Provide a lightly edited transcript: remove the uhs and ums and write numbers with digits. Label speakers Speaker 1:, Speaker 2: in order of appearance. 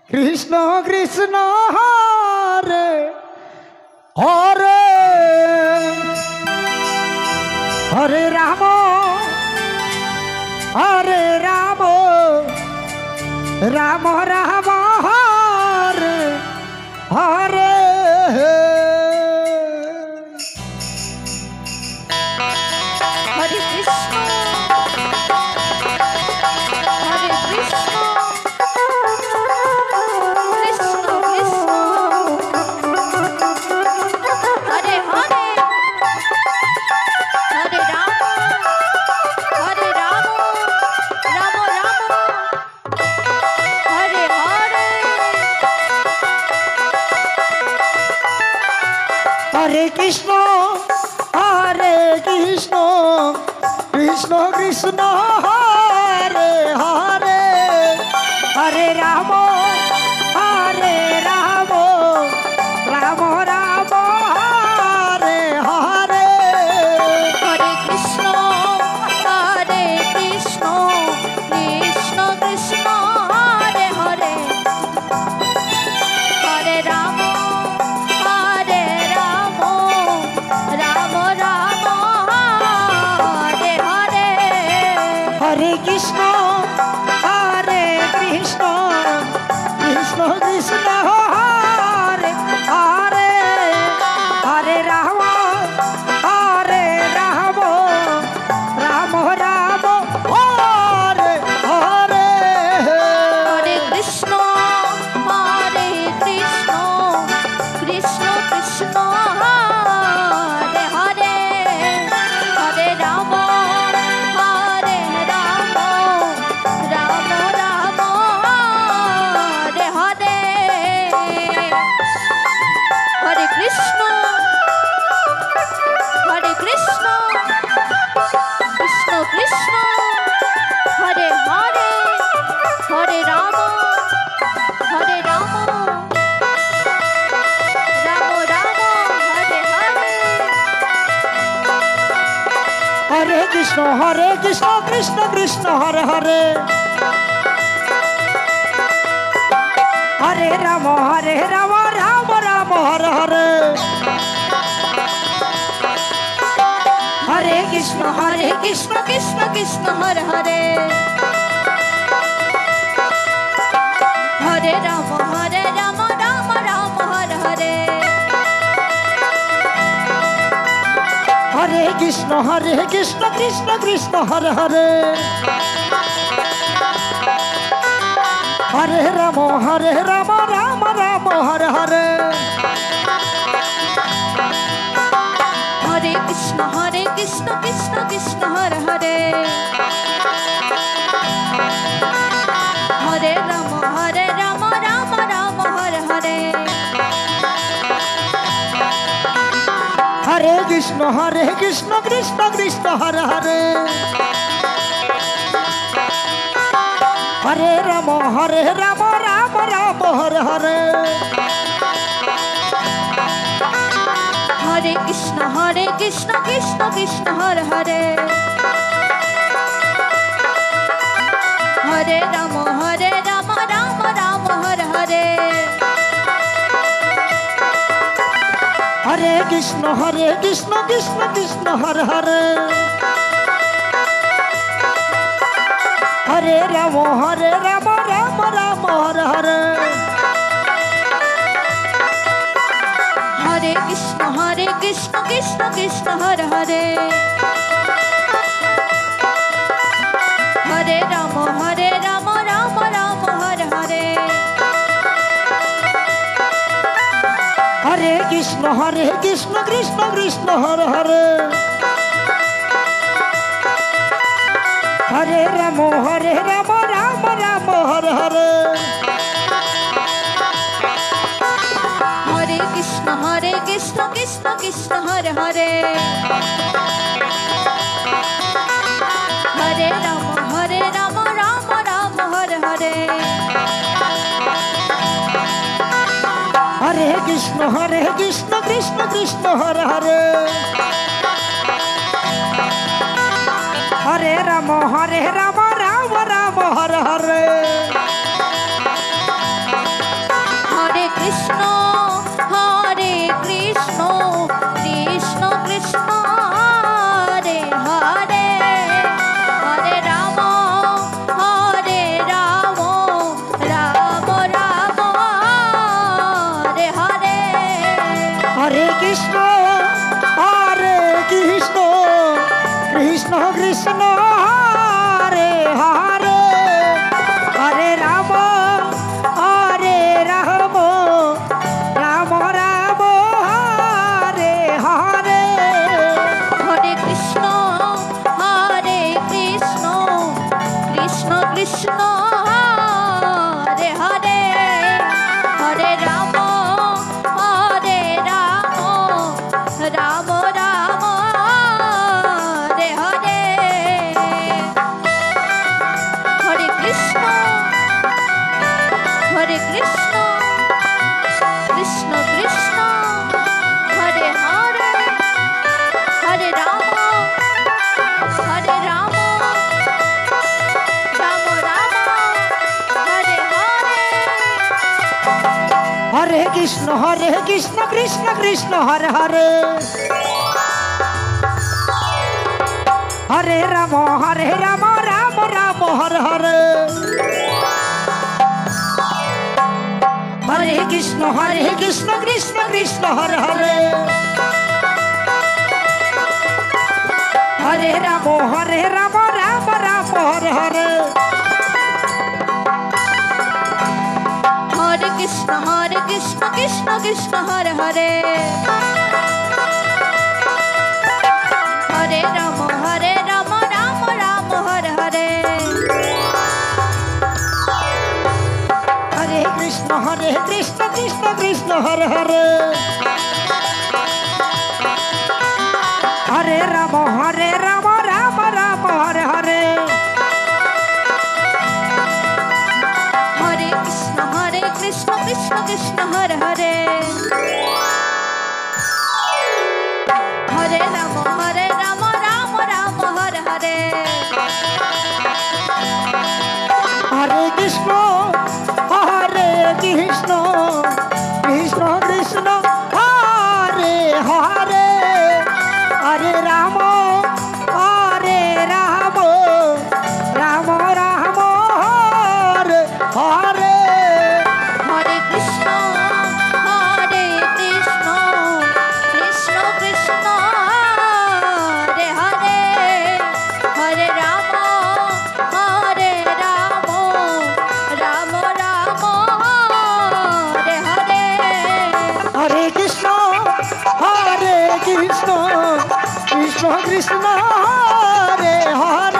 Speaker 1: Krishna Krishna Hare Hare Hare Ram Ram Ram Hare Hare
Speaker 2: Hare Krishna Hare Krishna Krishna Krishna Hare Hare Hare Ram Ram Ram Hare Hare
Speaker 1: Hare Krishna Krishna Krishna Hare Hare Hare Ram Ram Ram Ram Hare Hare
Speaker 2: Hare Krishna Krishna Krishna Hare Hare Hare Ram Ram Ram Hare Hare
Speaker 1: Hare Krishna Krishna Krishna Hare Hare Hare Ram Ram Ram Ram Hare Hare
Speaker 2: Hare Krishna Krishna Krishna Hare Hare Hare Ram Ram Ram Hare Hare Hare Krishna Krishna Krishna Hare Hare Hare Ram Ram Ram Hare Hare
Speaker 1: Hare Krishna Krishna Krishna Hare Hare Hare Ram Ram Ram Hare Hare Hare Krishna
Speaker 2: Krishna Krishna Hare Hare Hare Ram Ram Ram Hare Hare
Speaker 1: Hare Krishna Krishna Krishna Hare Hare Hare Ram Ram Ram Hare Hare
Speaker 2: Hare Krishna Krishna Hare Hare Hare Ram Ram Ram Hare Hare
Speaker 1: Hare Krishna Krishna Hare Hare Hare Ram Ram Ram Hare Hare
Speaker 2: Hare Krishna Krishna Hare Hare Hare Ram Ram Hare Hare
Speaker 1: Hare Krishna Krishna Hare Hare Hare Ram Ram Ram Hare Hare
Speaker 2: Hare Krishna Krishna Hare Hare Hare Ram Ram Ram Hare Hare
Speaker 1: Hare Krishna Krishna Hare Hare Hare Ram Ram Ram Hare Hare
Speaker 2: Hare Krishna Krishna Hare Hare Hare Ram Ram Ram Hare Hare
Speaker 1: Hare Krishna Krishna Hare Hare Hare Ram Ram Ram Hare Hare
Speaker 2: Hare Krishna Krishna Krishna Hare Hare Hare Ram Hare Ram Ram Ram Hare Hare
Speaker 1: Hare Krishna Krishna Krishna Hare Hare Hare Ram Ram Ram Hare Hare Hare Krishna Krishna Krishna Hare Hare Hare Ram Ram Ram Hare Hare
Speaker 2: Hare Krishna Krishna Krishna Hare Hare Hare Ram Ram Ram Hare Hare
Speaker 1: Hare Krishna Krishna Krishna Hare Hare Hare Ram Ram Ram Hare Hare
Speaker 2: Hare Krishna Krishna Krishna Hare Hare Hare Ram Ram Ram Hare Hare
Speaker 1: Hare Krishna Krishna Krishna Krishna Hare Hare Hare Ram Ram Ram Hare Hare
Speaker 2: Hare Krishna Krishna Krishna Hare Hare Hare Ram Ram Ram Hare Hare
Speaker 1: Hare Krishna Krishna Krishna Krishna Hare Hare